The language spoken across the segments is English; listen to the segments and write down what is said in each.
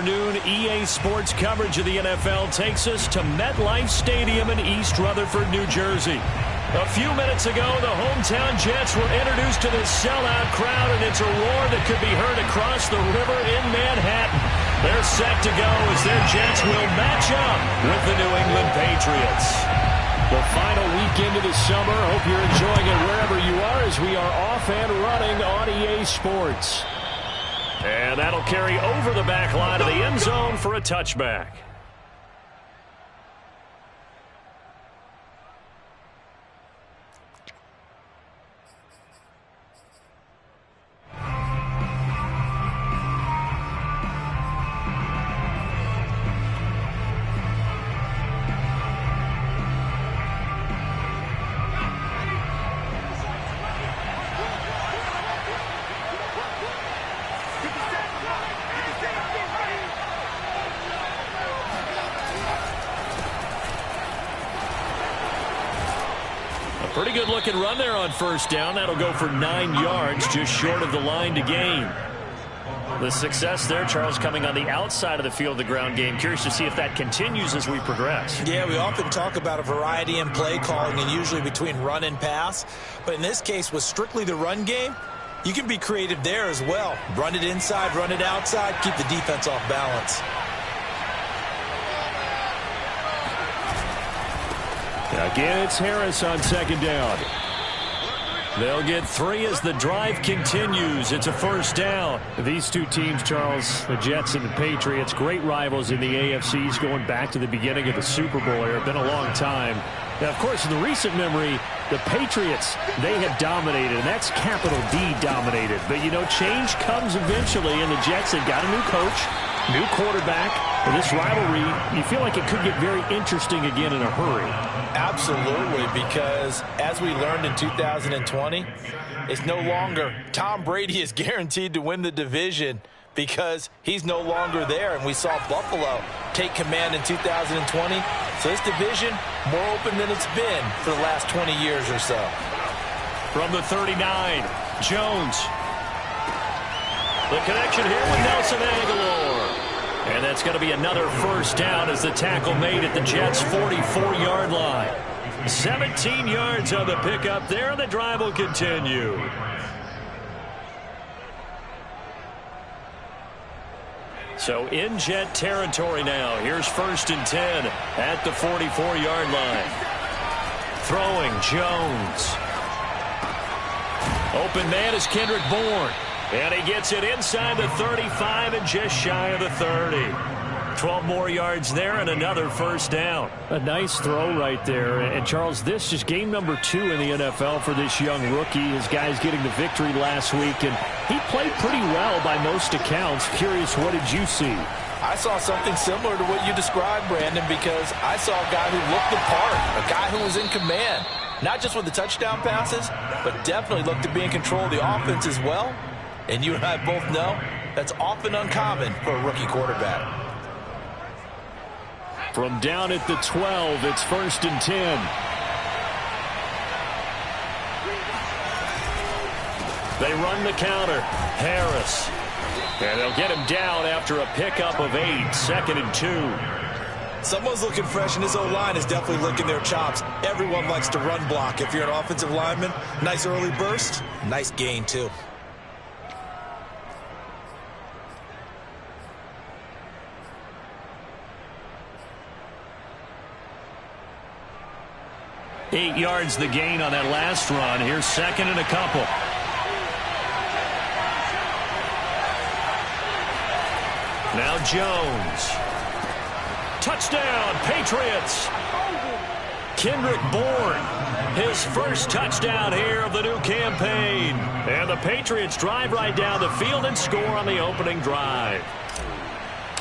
Noon EA Sports coverage of the NFL takes us to MetLife Stadium in East Rutherford, New Jersey. A few minutes ago, the hometown Jets were introduced to this sellout crowd, and it's a roar that could be heard across the river in Manhattan. They're set to go as their Jets will match up with the New England Patriots. The final weekend of the summer. Hope you're enjoying it wherever you are as we are off and running on EA Sports. And that'll carry over the back line of the end zone for a touchback. Pretty good looking run there on first down. That'll go for 9 yards, just short of the line to gain. The success there, Charles, coming on the outside of the field, the ground game. Curious to see if that continues as we progress. Yeah, we often talk about a variety in play calling and usually between run and pass. But in this case, with strictly the run game, you can be creative there as well. Run it inside, run it outside, keep the defense off balance. Again, it's Harris on second down. They'll get 3 as the drive continues. It's a first down. These two teams, Charles, the Jets and the Patriots, great rivals in the AFCs going back to the beginning of the Super Bowl era. Been a long time. Now, of course, in the recent memory, the Patriots, they have dominated, and that's capital D dominated. But, you know, change comes eventually, and the Jets have got a new coach, new quarterback. This rivalry, you feel like it could get very interesting again in a hurry. Absolutely, because as we learned in 2020, it's no longer Tom Brady is guaranteed to win the division because he's no longer there. And we saw Buffalo take command in 2020. So this division, more open than it's been for the last 20 years or so. From the 39, Jones. The connection here with Nelson Aguilar. And that's going to be another first down as the tackle made at the Jets' 44-yard line. 17 yards on the pickup there, and the drive will continue. So in Jet territory now. Here's 1st and 10 at the 44-yard line. Throwing, Jones. Open man is Kendrick Bourne. And he gets it inside the 35 and just shy of the 30. 12 more yards there and another first down. A nice throw right there. And, Charles, this is game number 2 in the NFL for this young rookie. His guys getting the victory last week, and he played pretty well by most accounts. Curious, what did you see? I saw something similar to what you described, Brandon, because I saw a guy who looked the part, a guy who was in command. Not just with the touchdown passes, but definitely looked to be in control of the offense as well. And you and I both know that's often uncommon for a rookie quarterback. From down at the 12, it's 1st and 10. They run the counter. Harris. And they'll get him down after a pickup of 8. 2nd and 2. Someone's looking fresh, and his O-line is definitely licking their chops. Everyone likes to run block. If you're an offensive lineman, nice early burst, nice gain, too. Eight yards the gain on that last run. Here's 2nd and a couple. Now Jones. Touchdown, Patriots. Kendrick Bourne. His first touchdown here of the new campaign. And the Patriots drive right down the field and score on the opening drive.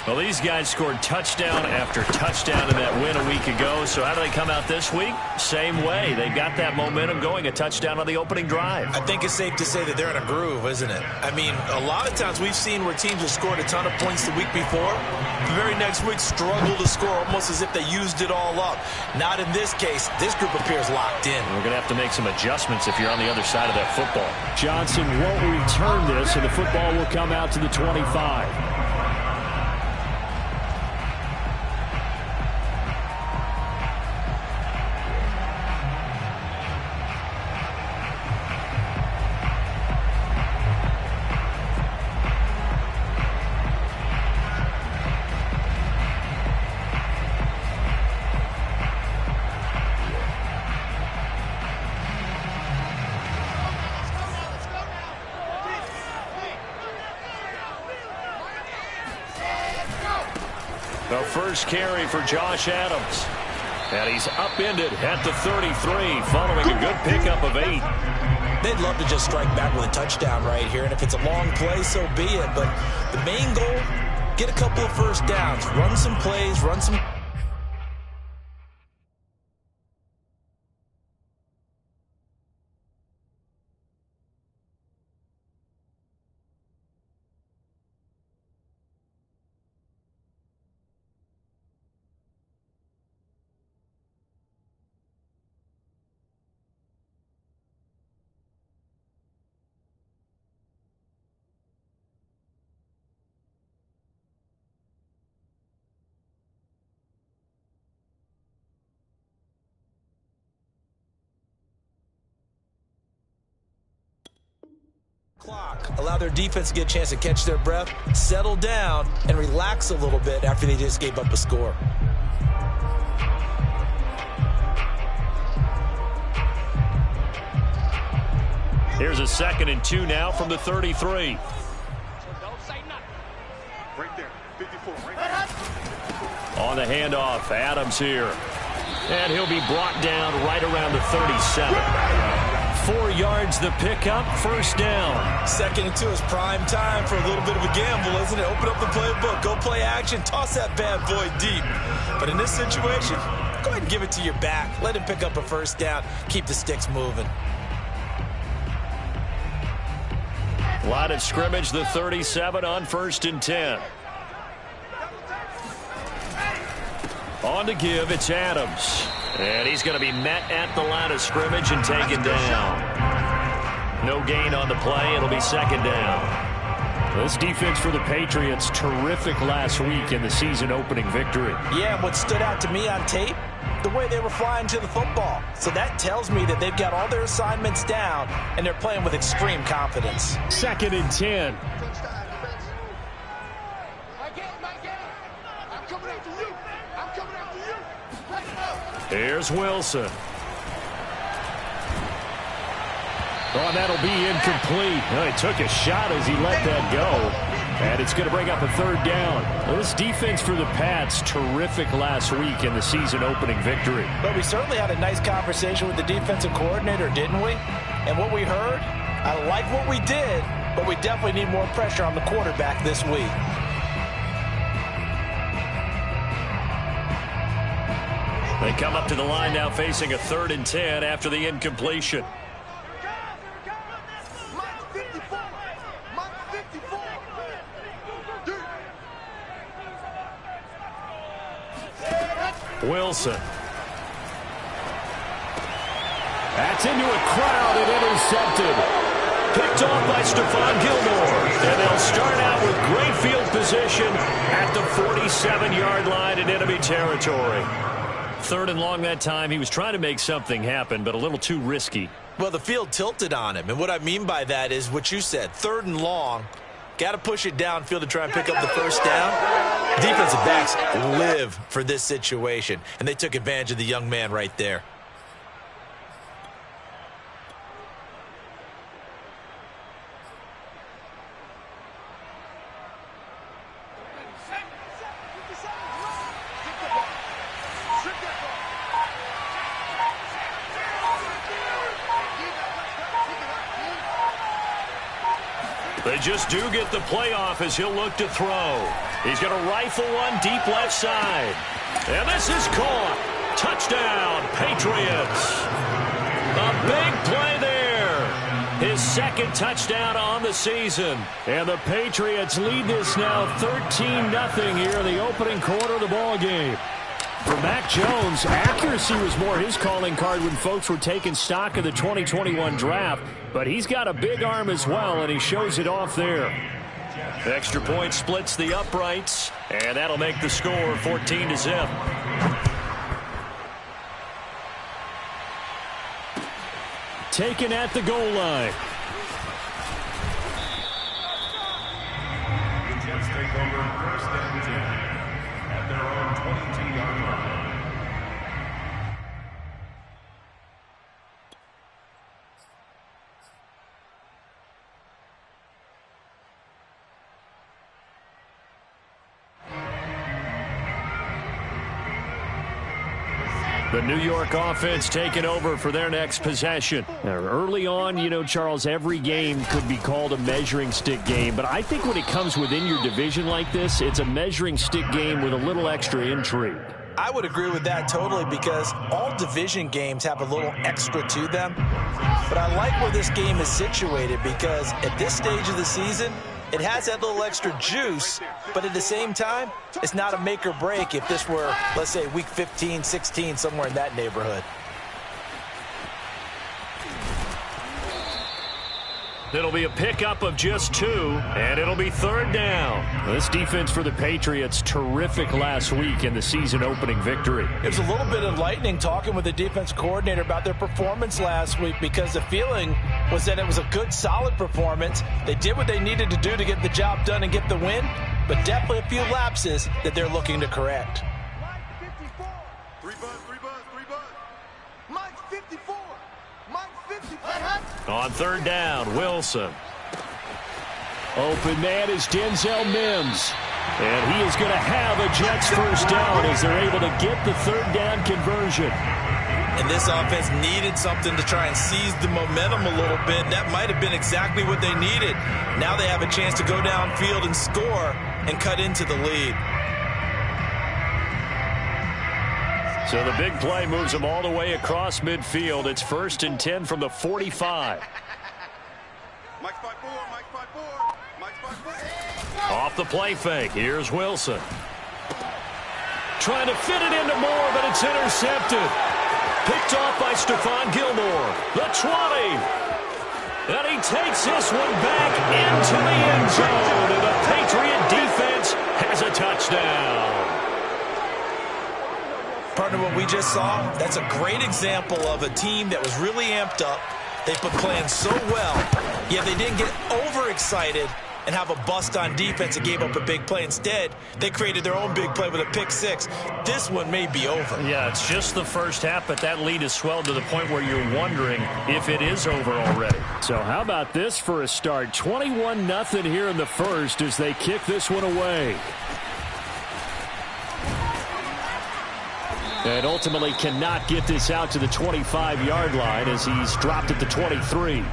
Well, these guys scored touchdown after touchdown in that win a week ago. So how do they come out this week? Same way. They got that momentum going, a touchdown on the opening drive. I think it's safe to say that they're in a groove, isn't it? I mean, a lot of times we've seen where teams have scored a ton of points the week before. The very next week struggle to score almost as if they used it all up. Not in this case. This group appears locked in. We're going to have to make some adjustments if you're on the other side of that football. Johnson won't return this, and the football will come out to the 25. The first carry for Josh Adams. And he's upended at the 33 following a good pickup of 8. They'd love to just strike back with a touchdown right here, and if it's a long play, so be it. But the main goal, get a couple of first downs, run some plays, run some... Allow their defense to get a chance to catch their breath, settle down, and relax a little bit after they just gave up a score. Here's a 2nd and 2 now from the 33. Right there, 54, right there. On the handoff, Adams here. And he'll be brought down right around the 37. 4 yards the pickup, first down. 2nd and 2 is prime time for a little bit of a gamble, isn't it? Open up the playbook, go play action, toss that bad boy deep. But in this situation, go ahead and give it to your back. Let him pick up a first down. Keep the sticks moving. Line of scrimmage, the 37 on 1st and 10. On to give, it's Adams. And he's going to be met at the line of scrimmage and taken down. No gain on the play. It'll be 2nd down. This defense for the Patriots, terrific last week in the season-opening victory. Yeah, and what stood out to me on tape, the way they were flying to the football. So that tells me that they've got all their assignments down, and they're playing with extreme confidence. 2nd and 10. Here's Wilson. Oh, and that'll be incomplete. Well, he took a shot as he let that go. And it's going to bring up a 3rd down. Well, this defense for the Pats, terrific last week in the season-opening victory. But we certainly had a nice conversation with the defensive coordinator, didn't we? And what we heard, I like what we did, but we definitely need more pressure on the quarterback this week. They come up to the line now facing a 3rd and 10 after the incompletion. Wilson. That's into a crowd and intercepted. Picked off by Stephon Gilmore. And they'll start out with great field position at the 47-yard line in enemy territory. 3rd and long that time. He was trying to make something happen, but a little too risky. Well, the field tilted on him, and what I mean by that is what you said, 3rd and long. Got to push it downfield to try and pick up the first down. Defensive backs live for this situation, and they took advantage of the young man right there. They just do get the playoff as he'll look to throw. He's going to rifle one deep left side. And this is caught. Touchdown, Patriots. A big play there. His 2nd touchdown on the season. And the Patriots lead this now 13-0 here in the opening quarter of the ball game. For Mac Jones, accuracy was more his calling card when folks were taking stock of the 2021 draft, but he's got a big arm as well, and he shows it off there. Extra point splits the uprights, and that'll make the score 14-0. Taken at the goal line. The Jets take over 1st and 10 at their own 22-yard line. The New York offense taking over for their next possession. Now, early on, you know, Charles, every game could be called a measuring stick game. But I think when it comes within your division like this, it's a measuring stick game with a little extra intrigue. I would agree with that totally because all division games have a little extra to them. But I like where this game is situated because at this stage of the season, it has that little extra juice, but at the same time, it's not a make or break if this were, let's say, week 15, 16, somewhere in that neighborhood. It'll be a pickup of just 2, and it'll be 3rd down. This defense for the Patriots, terrific last week in the season-opening victory. It was a little bit enlightening talking with the defense coordinator about their performance last week because the feeling was that it was a good, solid performance. They did what they needed to do to get the job done and get the win, but definitely a few lapses that they're looking to correct. On 3rd down, Wilson. Open man is Denzel Mims. And he is going to have a Jets first down as they're able to get the 3rd down conversion. And this offense needed something to try and seize the momentum a little bit. That might have been exactly what they needed. Now they have a chance to go downfield and score and cut into the lead. So the big play moves them all the way across midfield. It's 1st and 10 from the 45. Off the play fake. Here's Wilson. Trying to fit it into Moore, but it's intercepted. Picked off by Stephon Gilmore. The 20. And he takes this one back into the end zone. And the Patriot defense has a touchdown. Partner, what we just saw, that's a great example of a team that was really amped up. They put plans so well, yet they didn't get overexcited and have a bust on defense and gave up a big play. Instead, they created their own big play with a pick 6. This one may be over. Yeah, it's just the first half, but that lead has swelled to the point where you're wondering if it is over already. So how about this for a start? 21-0 here in the first as they kick this one away. And ultimately cannot get this out to the 25-yard line as he's dropped at the 23.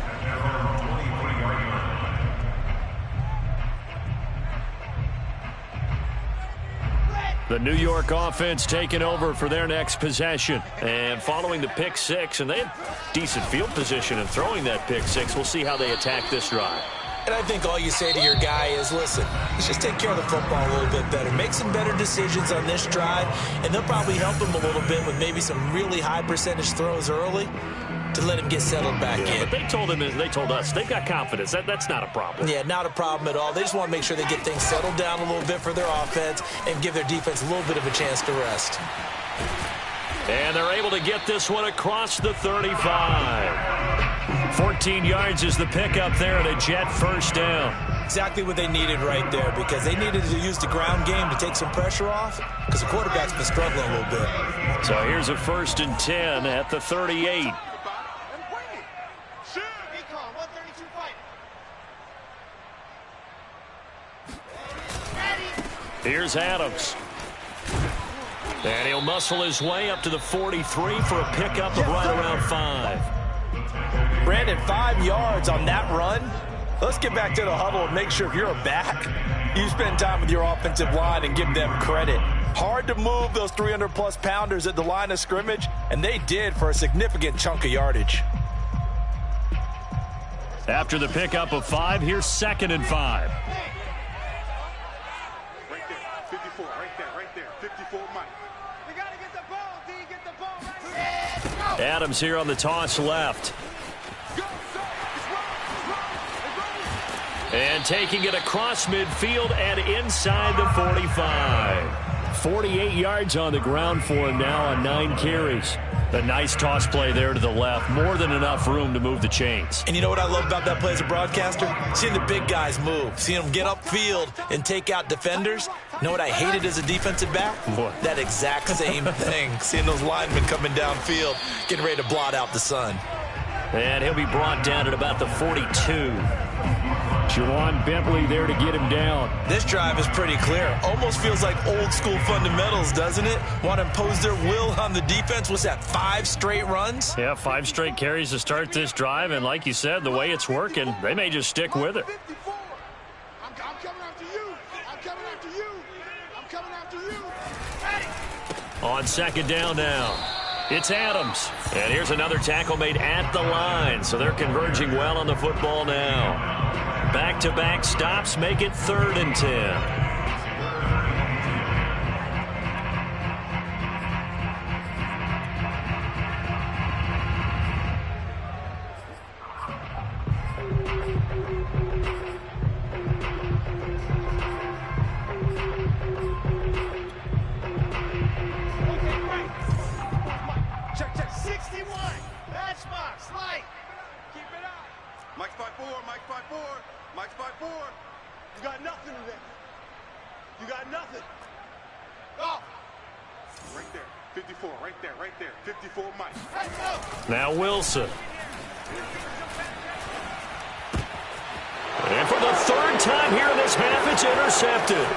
The New York offense taking over for their next possession. And following the pick 6, and they have decent field position in throwing that pick 6. We'll see how they attack this drive. And I think all you say to your guy is, listen, let's just take care of the football a little bit better. Make some better decisions on this drive, and they'll probably help him a little bit with maybe some really high percentage throws early to let him get settled back in. But they told us, they've got confidence. That's not a problem. Yeah, not a problem at all. They just want to make sure they get things settled down a little bit for their offense and give their defense a little bit of a chance to rest. And they're able to get this one across the 35. 14 yards is the pickup there and a Jet first down. Exactly what they needed right there because they needed to use the ground game to take some pressure off because the quarterback's been struggling a little bit. So here's a 1st and 10 at the 38. Here's Adams. And he'll muscle his way up to the 43 for a pickup of right around 5. Brandon, 5 yards on that run. Let's get back to the huddle and make sure if you're a back, you spend time with your offensive line and give them credit. Hard to move those 300-plus pounders at the line of scrimmage, and they did for a significant chunk of yardage. After the pickup of 5, here's 2nd and 5. Adams here on the toss left. And taking it across midfield and inside the 45. 48 yards on the ground for him now on 9 carries. A nice toss play there to the left. More than enough room to move the chains. And you know what I love about that play as a broadcaster? Seeing the big guys move. Seeing them get upfield and take out defenders. You know what I hated as a defensive back? What? That exact same thing. Seeing those linemen coming downfield, getting ready to blot out the sun. And he'll be brought down at about the 42. Juwan Bentley there to get him down. This drive is pretty clear. Almost feels like old school fundamentals, doesn't it? Want to impose their will on the defense. What's that, 5 straight runs? Yeah, 5 straight carries to start this drive. And like you said, the way it's working, they may just stick with it. I'm coming after you. I'm coming after you. I'm coming after you. On second down now, it's Adams. And here's another tackle made at the line. So they're converging well on the football now. Back-to-back stops make it 3rd and 10. You got nothing in there. You got nothing. Go. Right there. 54. Right there. Right there. 54, Mike. Now Wilson. And for the 3rd time here in this half, it's intercepted.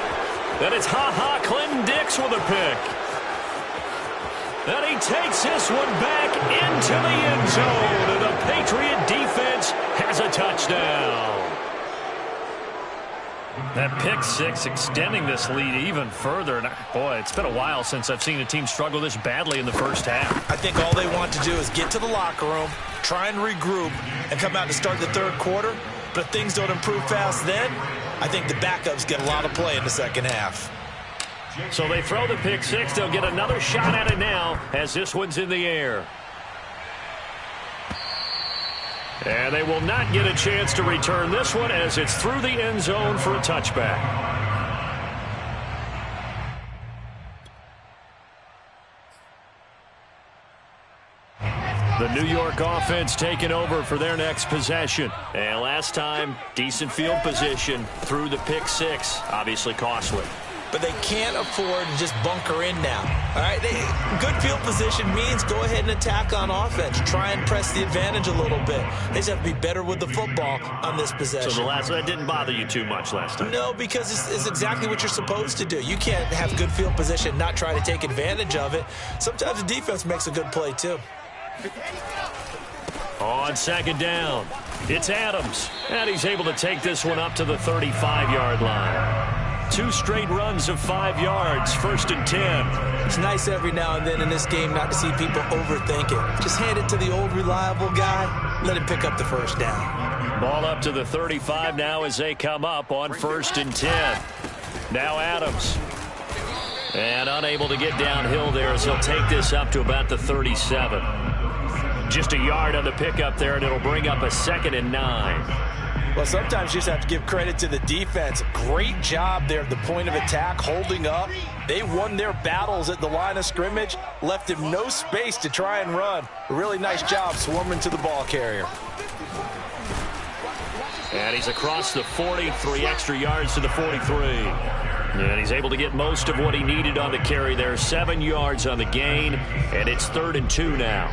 Then it's Clinton Dix with a pick. And he takes this one back into the end zone. And the Patriot defense has a touchdown. That pick 6 extending this lead even further. And boy, it's been a while since I've seen a team struggle this badly in the first half. I think all they want to do is get to the locker room, try and regroup, and come out to start the 3rd quarter. But if things don't improve fast then, I think the backups get a lot of play in the second half. So they throw the pick 6. They'll get another shot at it now as this one's in the air. And they will not get a chance to return this one as it's through the end zone for a touchback. The New York offense taking over for their next possession. And last time, decent field position through the pick 6. Obviously costly. But they can't afford to just bunker in now. All right, good field position means go ahead and attack on offense. Try and press the advantage a little bit. They just have to be better with the football on this possession. So that didn't bother you too much last time? No, because it's exactly what you're supposed to do. You can't have good field position, not try to take advantage of it. Sometimes the defense makes a good play too. On second down, it's Adams. And he's able to take this one up to the 35-yard line. 2 straight runs of 5 yards, 1st and 10. It's nice every now and then in this game not to see people overthink it. Just hand it to the old reliable guy, let him pick up the 1st down. Ball up to the 35 now as they come up on 1st and 10. Now Adams. And unable to get downhill there as he'll take this up to about the 37. Just a yard on the pickup there, and it'll bring up a 2nd and 9. Well, sometimes you just have to give credit to the defense. Great job there at the point of attack, holding up. They won their battles at the line of scrimmage, left him no space to try and run. A really nice job swarming to the ball carrier. And he's across the 40, 3 extra yards to the 43. And he's able to get most of what he needed on the carry there. 7 yards on the gain, and it's 3rd and 2 now.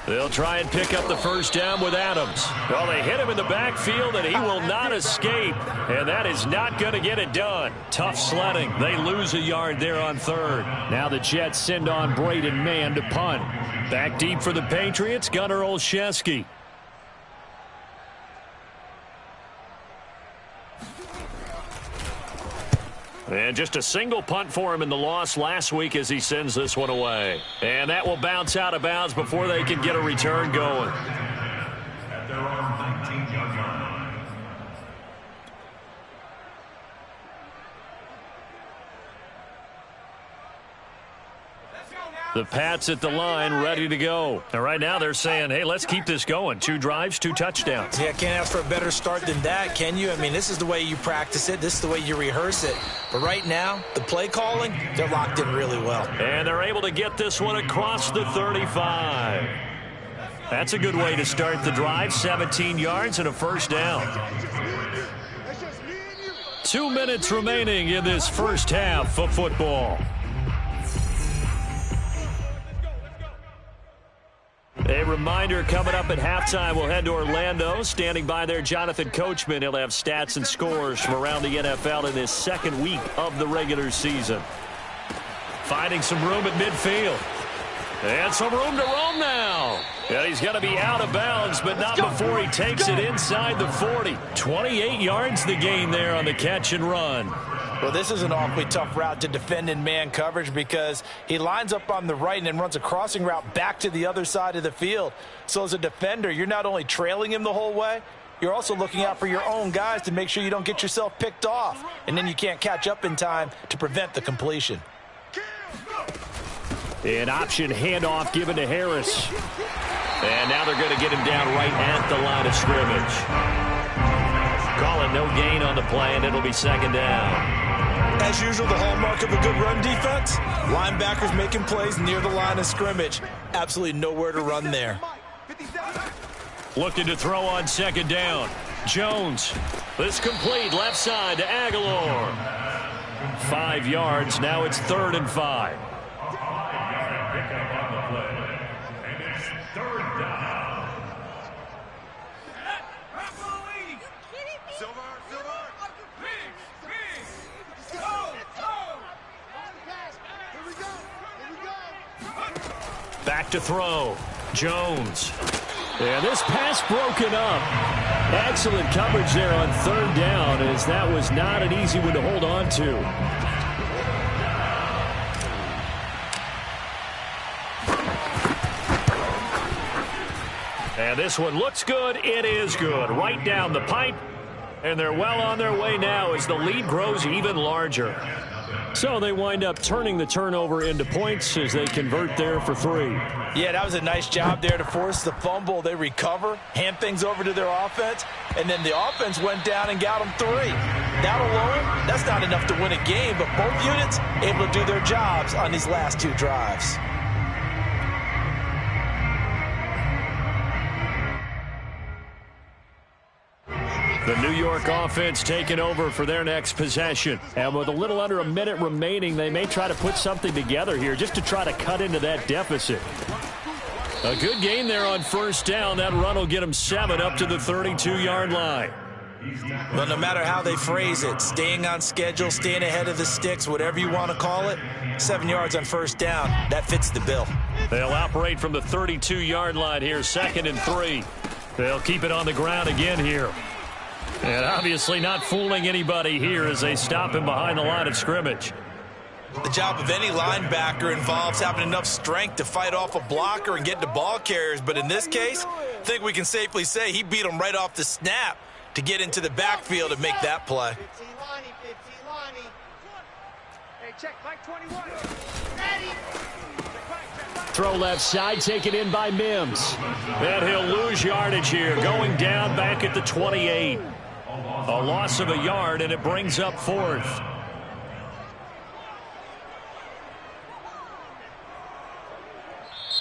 They'll try and pick up the 1st down with Adams. Well, they hit him in the backfield, and he will not escape. And that is not going to get it done. Tough sledding. They lose a yard there on 3rd. Now the Jets send on Braden Mann to punt. Back deep for the Patriots, Gunnar Olszewski. And just a single punt for him in the loss last week as he sends this one away. And that will bounce out of bounds before they can get a return going. At their own 19-yard line. The Pats at the line, ready to go. And right now they're saying, hey, let's keep this going. 2 drives, 2 touchdowns. Yeah, can't ask for a better start than that, can you? I mean, this is the way you practice it. This is the way you rehearse it. But right now, the play calling, they're locked in really well. And they're able to get this one across the 35. That's a good way to start the drive. 17 yards and a 1st down. 2 minutes remaining in this first half of football. A reminder coming up at halftime, we'll head to Orlando. Standing by there, Jonathan Coachman. He'll have stats and scores from around the NFL in this second week of the regular season. Finding some room at midfield. And some room to roam now. And he's going to be out of bounds, but not before he takes it inside the 40. 28 yards the gain there on the catch and run. Well, this is an awfully tough route to defend in man coverage because he lines up on the right and then runs a crossing route back to the other side of the field. So as a defender, you're not only trailing him the whole way, you're also looking out for your own guys to make sure you don't get yourself picked off. And then you can't catch up in time to prevent the completion. An option handoff given to Harris. And now they're going to get him down right at the line of scrimmage. Call it no gain on the play, and it'll be second down. As usual, the hallmark of a good run defense, linebackers making plays near the line of scrimmage. Absolutely nowhere to run there. Looking to throw on second down. Jones. This complete left side to Aguilar. 5 yards. Now it's 3rd and 5. Back to throw. Jones. And this pass broken up. Excellent coverage there on 3rd down, as that was not an easy one to hold on to. And this one looks good. It is good. Right down the pipe. And they're well on their way now as the lead grows even larger. So they wind up turning the turnover into points as they convert there for 3. Yeah, that was a nice job there to force the fumble. They recover, hand things over to their offense, and then the offense went down and got them 3. That alone, that's not enough to win a game, but both units able to do their jobs on these last 2 drives. The New York offense taking over for their next possession. And with a little under a minute remaining, they may try to put something together here just to try to cut into that deficit. A good gain there on 1st down. That run will get them 7 up to the 32-yard line. Well, no matter how they phrase it, staying on schedule, staying ahead of the sticks, whatever you want to call it, 7 yards on 1st down, that fits the bill. They'll operate from the 32-yard line here, 2nd and 3. They'll keep it on the ground again here. And obviously not fooling anybody here as they stop him behind the line of scrimmage. The job of any linebacker involves having enough strength to fight off a blocker and get to ball carriers. But in this case, I think we can safely say he beat him right off the snap to get into the backfield and make that play. Hey, check, Mike 21. Throw left side, taken in by Mims. And he'll lose yardage here, going down back at the 28. A loss of a yard, and it brings up 4th.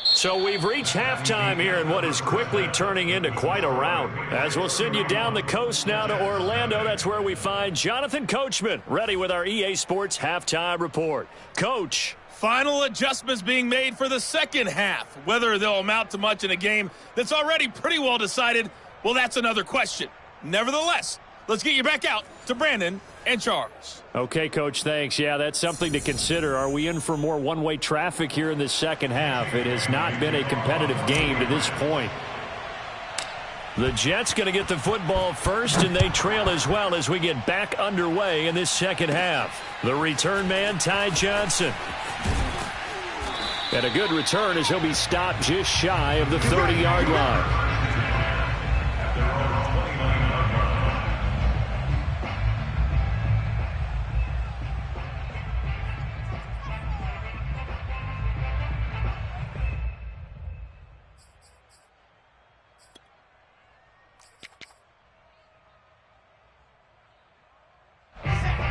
So we've reached halftime here in what is quickly turning into quite a rout. As we'll send you down the coast now to Orlando, that's where we find Jonathan Coachman, ready with our EA Sports Halftime Report. Coach. Final adjustments being made for the second half. Whether they'll amount to much in a game that's already pretty well decided, well, that's another question. Nevertheless, let's get you back out to Brandon and Charles. Okay, Coach, thanks. Yeah, that's something to consider. Are we in for more one-way traffic here in the second half? It has not been a competitive game to this point. The Jets going to get the football first, and they trail as well as we get back underway in this second half. The return man, Ty Johnson. And a good return as he'll be stopped just shy of the 30-yard line.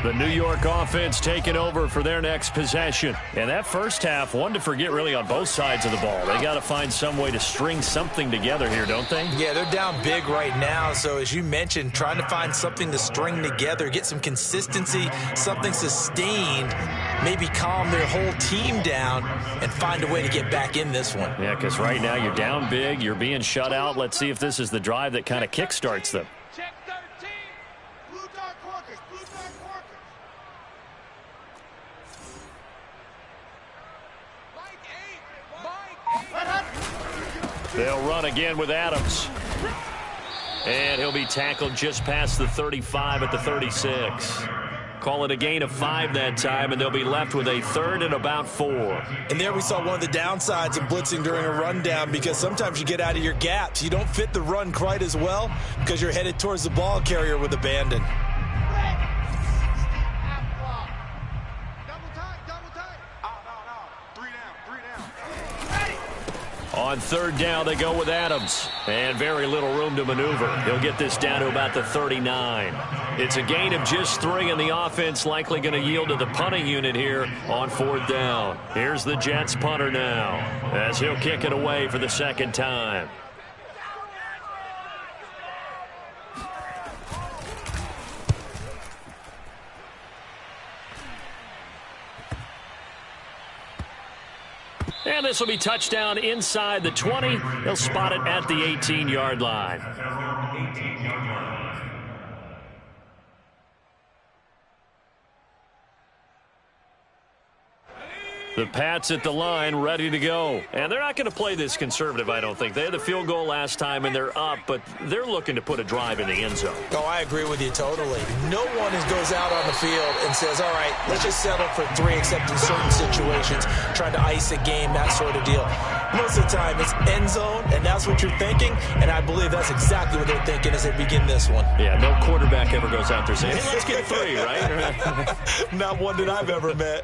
The New York offense taking over for their next possession. And that first half, one to forget really on both sides of the ball. They got to find some way to string something together here, don't they? Yeah, they're down big right now. So as you mentioned, trying to find something to string together, get some consistency, something sustained, maybe calm their whole team down and find a way to get back in this one. Yeah, because right now you're down big, you're being shut out. Let's see if this is the drive that kind of kickstarts them. Check 13. Blue dark workers, blue dark workers. They'll run again with Adams. And he'll be tackled just past the 35 at the 36. Call it a gain of 5 that time, and they'll be left with a 3rd and about 4. And there we saw one of the downsides of blitzing during a rundown, because sometimes you get out of your gaps. You don't fit the run quite as well because you're headed towards the ball carrier with abandon. On 3rd down, they go with Adams. And very little room to maneuver. He'll get this down to about the 39. It's a gain of just 3, and the offense likely going to yield to the punting unit here on 4th down. Here's the Jets punter now, as he'll kick it away for the 2nd time. And this will be touchdown inside the 20. They'll spot it at the 18-yard line. The Pats at the line, ready to go. And they're not going to play this conservative, I don't think. They had the field goal last time, and they're up, but they're looking to put a drive in the end zone. Oh, I agree with you totally. No one goes out on the field and says, all right, let's just settle for 3, except in certain situations, trying to ice a game, that sort of deal. Most of the time, it's end zone, and that's what you're thinking, and I believe that's exactly what they're thinking as they begin this one. Yeah, no quarterback ever goes out there saying, hey, let's get 3, right? Not one that I've ever met.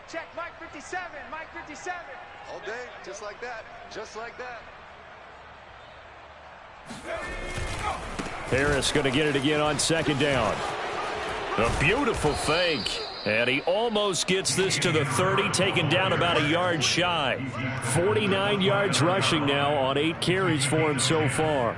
Check Mike 57, Mike 57. All day, just like that, just like that. Harris going to get it again on 2nd down. A beautiful fake. And he almost gets this to the 30, taken down about a yard shy. 49 yards rushing now on 8 carries for him so far.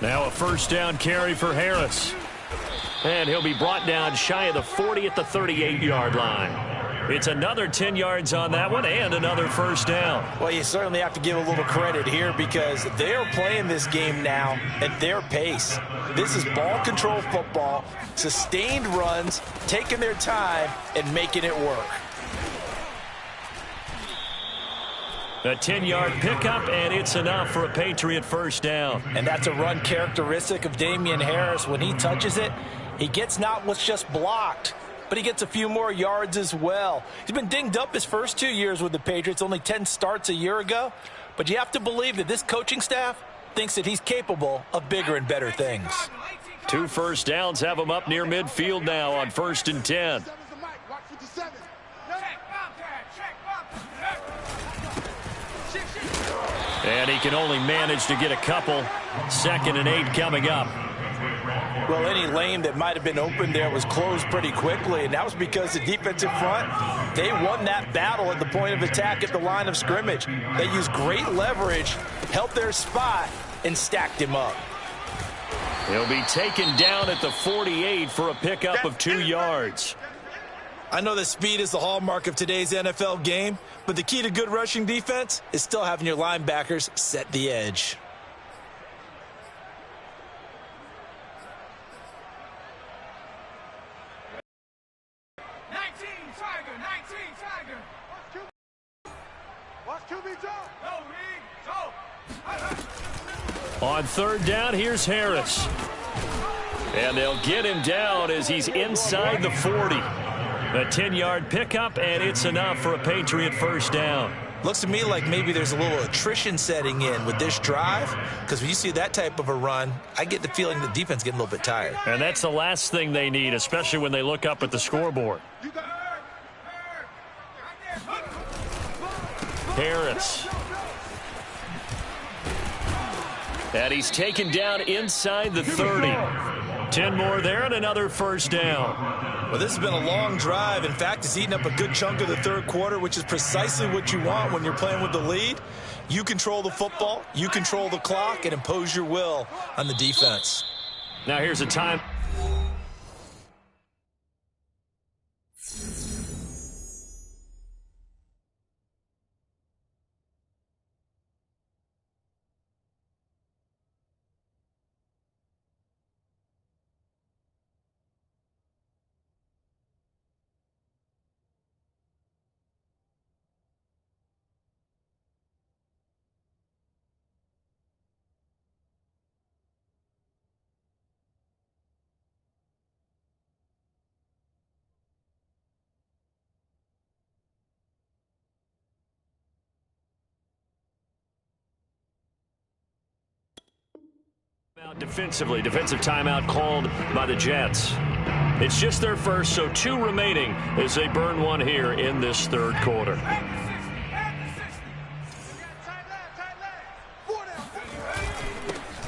Now a 1st down carry for Harris. And he'll be brought down shy of the 40 at the 38-yard line. It's another 10 yards on that one and another 1st down. Well, you certainly have to give a little credit here because they're playing this game now at their pace. This is ball control football, sustained runs, taking their time and making it work. A 10-yard pickup, and it's enough for a Patriot 1st down. And that's a run characteristic of Damian Harris. When he touches it, he gets not what's just blocked, but he gets a few more yards as well. He's been dinged up his first 2 years with the Patriots, only 10 starts a year ago. But you have to believe that this coaching staff thinks that he's capable of bigger and better things. 2 1st downs have him up near midfield now on 1st and 10. And he can only manage to get a couple. 2nd and 8 coming up. Well, any lane that might have been open there was closed pretty quickly, and that was because the defensive front, they won that battle at the point of attack at the line of scrimmage. They used great leverage, helped their spot, and stacked him up. He'll be taken down at the 48 for a pickup of 2 yards. I know that speed is the hallmark of today's NFL game, but the key to good rushing defense is still having your linebackers set the edge. On 3rd down, here's Harris. And they'll get him down as he's inside the 40. A 10-yard pickup, and it's enough for a Patriot 1st down. Looks to me like maybe there's a little attrition setting in with this drive, because when you see that type of a run, I get the feeling the defense getting a little bit tired. And that's the last thing they need, especially when they look up at the scoreboard. Harris. And he's taken down inside the 30. 10 more there and another first down. Well, this has been a long drive. In fact, it's eaten up a good chunk of the third quarter, which is precisely what you want when you're playing with the lead. You control the football, you control the clock, and impose your will on the defense. Now here's a time. Defensively, defensive timeout called by the Jets. It's just their first, so 2 remaining as they burn one here in this third quarter.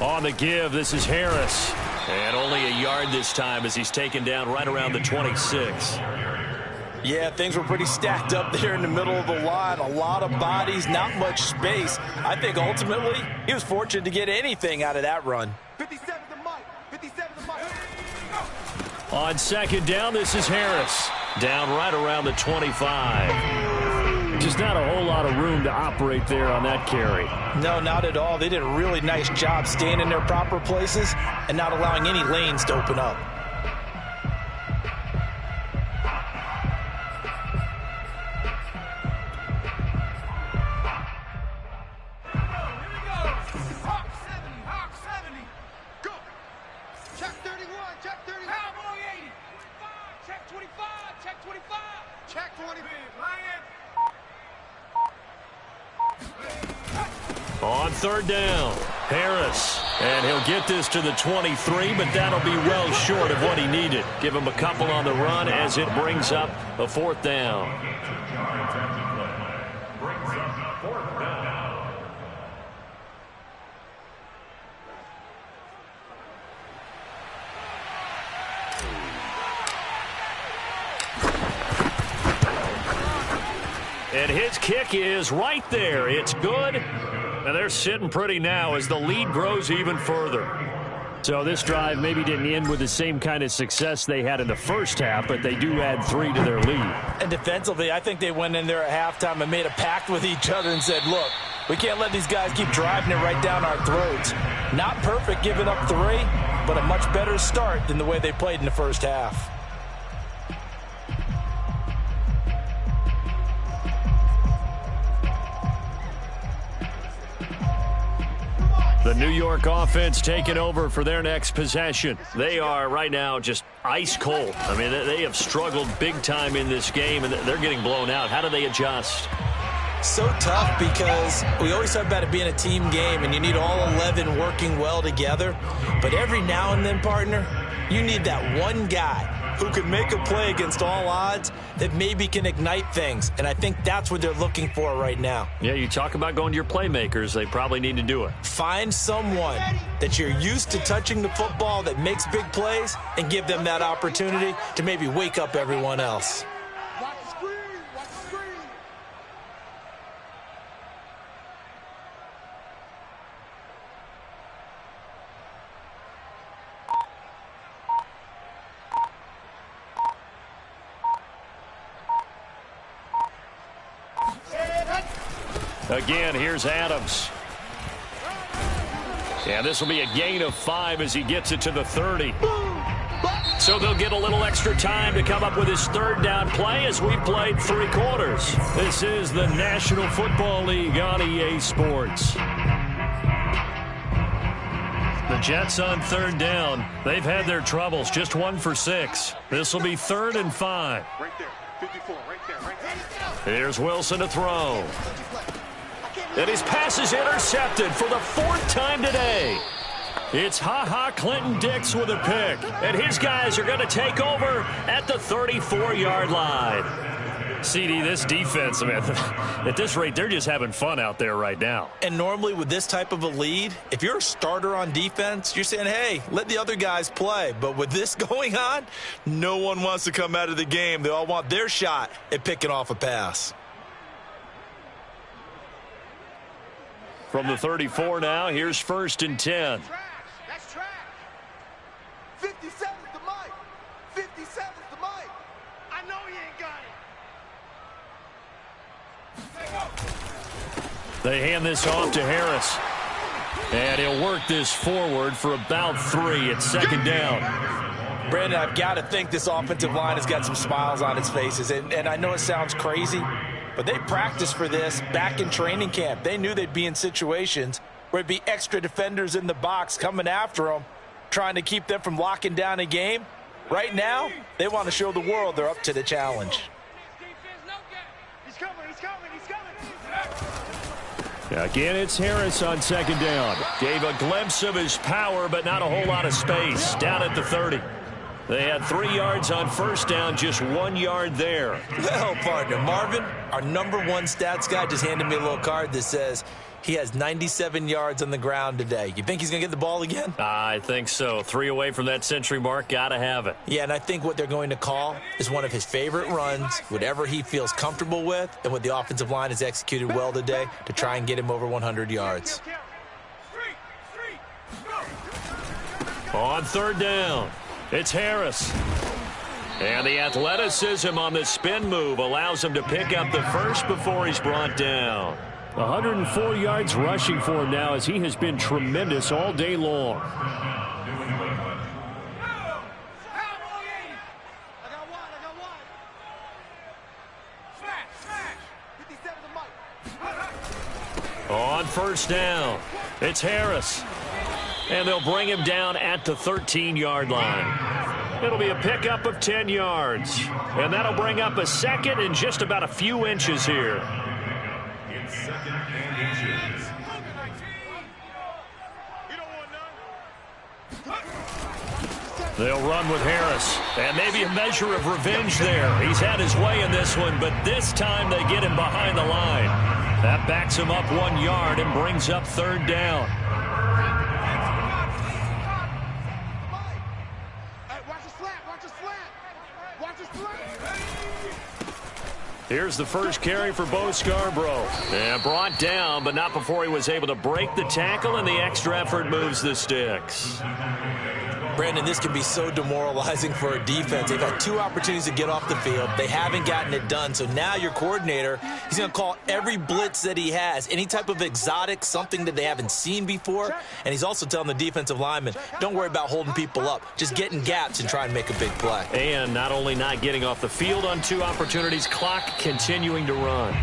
On the give, this is Harris. And only a yard this time as he's taken down right around the 26. Yeah, things were pretty stacked up there in the middle of the line. A lot of bodies, not much space. I think ultimately he was fortunate to get anything out of that run. 57 to Mike. 57 to Mike. On second down, this is Harris. Down right around the 25. Just not a whole lot of room to operate there on that carry. No, not at all. They did a really nice job staying in their proper places and not allowing any lanes to open up. On third down, Harris. And he'll get this to the 23, but that'll be well short of what he needed. Give him a couple on the run as it brings up a fourth down. And his kick is right there. It's good. And they're sitting pretty now as the lead grows even further. So this drive maybe didn't end with the same kind of success they had in the first half, but they do add 3 to their lead. And defensively, I think they went in there at halftime and made a pact with each other and said, look, we can't let these guys keep driving it right down our throats. Not perfect giving up 3, but a much better start than the way they played in the first half. The New York offense taking over for their next possession. They are right now just ice cold. I mean, they have struggled big time in this game, and they're getting blown out. How do they adjust? So tough because we always talk about it being a team game, and you need all 11 working well together. But every now and then, partner, you need that one guy who can make a play against all odds that maybe can ignite things. And I think that's what they're looking for right now. Yeah, you talk about going to your playmakers. They probably need to do it. Find someone that you're used to touching the football that makes big plays and give them that opportunity to maybe wake up everyone else. Watch the screen. Watch the screen. Again, here's Adams. And this will be a gain of 5 as he gets it to the 30. So they'll get a little extra time to come up with his third down play as we've played 3 quarters. This is the National Football League on EA Sports. The Jets on third down. They've had their troubles, just 1 for 6. This will be 3rd and 5. Right there. 54. Right there. Right there. Here's Wilson to throw. And his pass is intercepted for the 4th time today. It's Ha-Ha Clinton-Dix with a pick. And his guys are going to take over at the 34-yard line. CD, this defense, man, at this rate, they're just having fun out there right now. And normally with this type of a lead, if you're a starter on defense, you're saying, hey, let the other guys play. But with this going on, no one wants to come out of the game. They all want their shot at picking off a pass. From the 34 now, here's 1st and 10. That's trash. 57's the mic. 57's the mic. I know he ain't got it. They hand this off to Harris. And he'll work this forward for about 3 at 2nd down. Brandon, I've got to think this offensive line has got some smiles on its faces. And I know it sounds crazy, but they practiced for this back in training camp. They knew they'd be in situations where it'd be extra defenders in the box coming after them, trying to keep them from locking down a game. Right now, they want to show the world they're up to the challenge. He's coming, he's coming, he's coming. Again, it's Harris on 2nd down. Gave a glimpse of his power, but not a whole lot of space. Down at the 30. They had 3 yards on 1st down, just 1 yard there. Well, partner, Marvin, our #1 stats guy, just handed me a little card that says he has 97 yards on the ground today. You think he's going to get the ball again? I think so. 3 away from that century mark. Got to have it. Yeah, and I think what they're going to call is one of his favorite runs, whatever he feels comfortable with, and what the offensive line has executed well today to try and get him over 100 yards. On 3rd down, it's Harris. And the athleticism on the spin move allows him to pick up the first before he's brought down. 104 yards rushing for him now as he has been tremendous all day long. On 1st down, it's Harris. And they'll bring him down at the 13-yard line. It'll be a pickup of 10 yards. And that'll bring up a 2nd and just about a few inches here. It's 2nd and inches. They'll run with Harris. And maybe a measure of revenge there. He's had his way in this one, but this time they get him behind the line. That backs him up 1 yard and brings up 3rd down. Here's the first carry for Bo Scarborough. And brought down, but not before he was able to break the tackle, and the extra effort moves the sticks. Brandon, this can be so demoralizing for a defense. They've had 2 opportunities to get off the field. They haven't gotten it done. So now your coordinator, he's going to call every blitz that he has, any type of exotic, something that they haven't seen before. And he's also telling the defensive lineman, don't worry about holding people up. Just get in gaps and try and make a big play. And not only not getting off the field on 2 opportunities, clock continuing to run.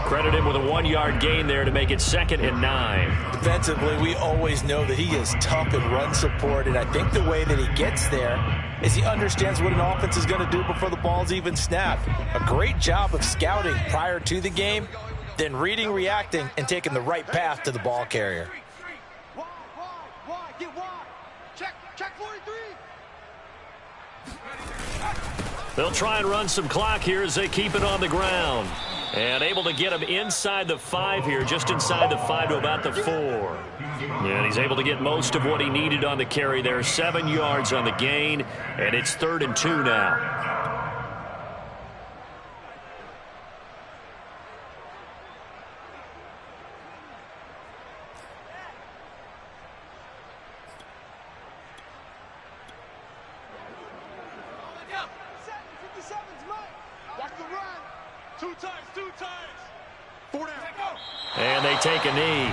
Credit him with a 1-yard gain there to make it 2nd and 9. Defensively, we always know that he is tough in run support, and I think the way that he gets there is he understands what an offense is going to do before the ball's even snapped. A great job of scouting prior to the game, then reading, reacting, and taking the right path to the ball carrier. Wide, get wide. Check 43. They'll try and run some clock here as they keep it on the ground. And able to get him inside the 5 here, just inside the 5 to about the 4. And he's able to get most of what he needed on the carry there. 7 yards on the gain, and it's 3rd and 2 now. And they take a knee.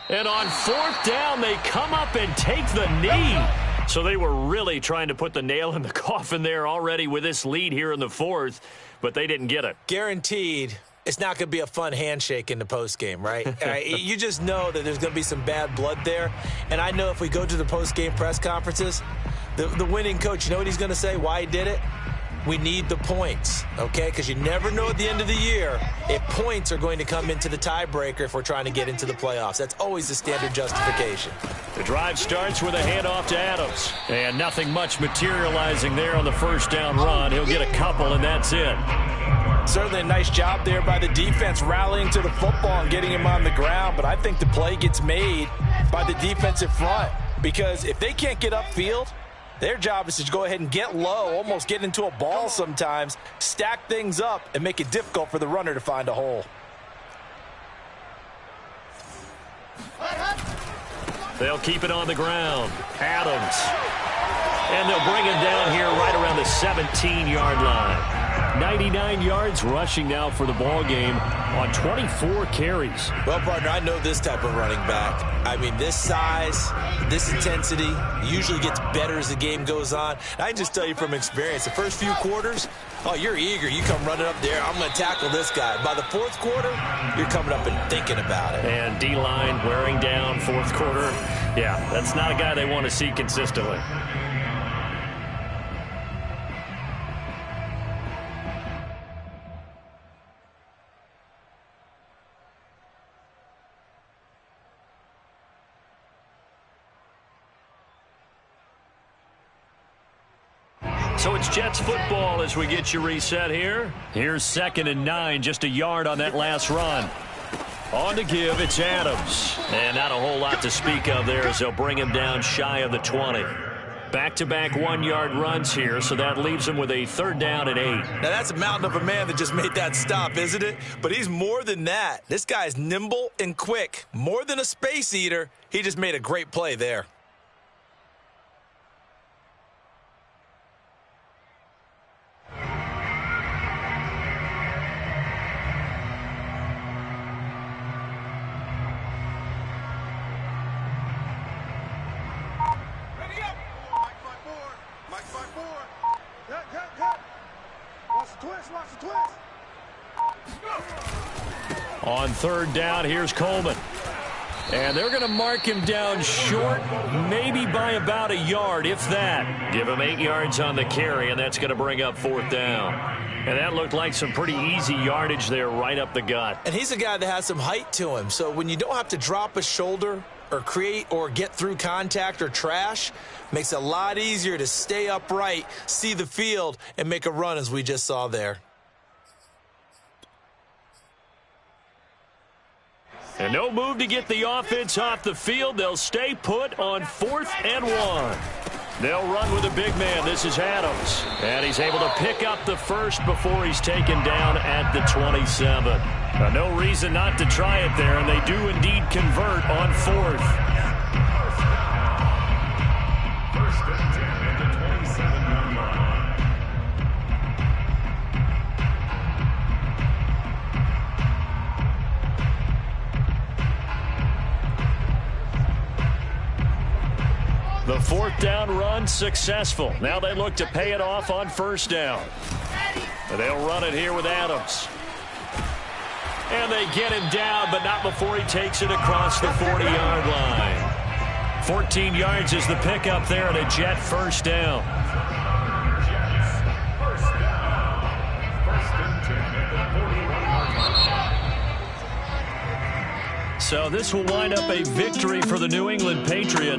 And on 4th down, they come up and take the knee. So they were really trying to put the nail in the coffin there already with this lead here in the fourth, but they didn't get it. Guaranteed it's not going to be a fun handshake in the postgame, right? You just know that there's going to be some bad blood there. And I know if we go to the postgame press conferences, the winning coach, you know what he's going to say, why he did it? We need the points, okay? Because you never know at the end of the year if points are going to come into the tiebreaker if we're trying to get into the playoffs. That's always the standard justification. The drive starts with a handoff to Adams. And nothing much materializing there on the first down run. He'll get a couple, and that's it. Certainly a nice job there by the defense rallying to the football and getting him on the ground. But I think the play gets made by the defensive front. Because if they can't get upfield, their job is to go ahead and get low, almost get into a ball sometimes, stack things up, and make it difficult for the runner to find a hole. They'll keep it on the ground. Adams. And they'll bring him down here right around the 17-yard line. 99 yards rushing now for the ball game on 24 carries. Well, partner, I know this type of running back. I mean, this size, this intensity usually gets better as the game goes on. And I can just tell you from experience, the first few quarters, oh, you're eager. You come running up there, I'm going to tackle this guy. By the fourth quarter, you're coming up and thinking about it. And D-line wearing down fourth quarter. Yeah, that's not a guy they want to see consistently. So it's Jets football as we get you reset here. Here's 2nd and 9, just a yard on that last run. On to give, it's Adams. And not a whole lot to speak of there as they'll bring him down shy of the 20. Back-to-back 1-yard runs here, so that leaves him with a 3rd down and 8. Now, that's a mountain of a man that just made that stop, isn't it? But he's more than that. This guy's nimble and quick. More than a space eater, he just made a great play there. On 3rd down, here's Coleman. And they're going to mark him down short, maybe by about a yard, if that. Give him 8 yards on the carry, and that's going to bring up 4th down. And that looked like some pretty easy yardage there right up the gut. And he's a guy that has some height to him. So when you don't have to drop a shoulder or create or get through contact or trash, makes it a lot easier to stay upright, see the field, and make a run as we just saw there. And no move to get the offense off the field. They'll stay put on 4th and 1. They'll run with a big man. This is Adams. And he's able to pick up the first before he's taken down at the 27. No reason not to try it there, and they do indeed convert on 4th. 1st and 10 at the 27-yard line. The 4th down run successful. Now they look to pay it off on 1st down. They'll run it here with Adams. And they get him down, but not before he takes it across the 40-yard line. 14 yards is the pickup there and a Jet 1st down. Jets, 1st down. 1st and 10 at the 41-yard line. So this will wind up a victory for the New England Patriots.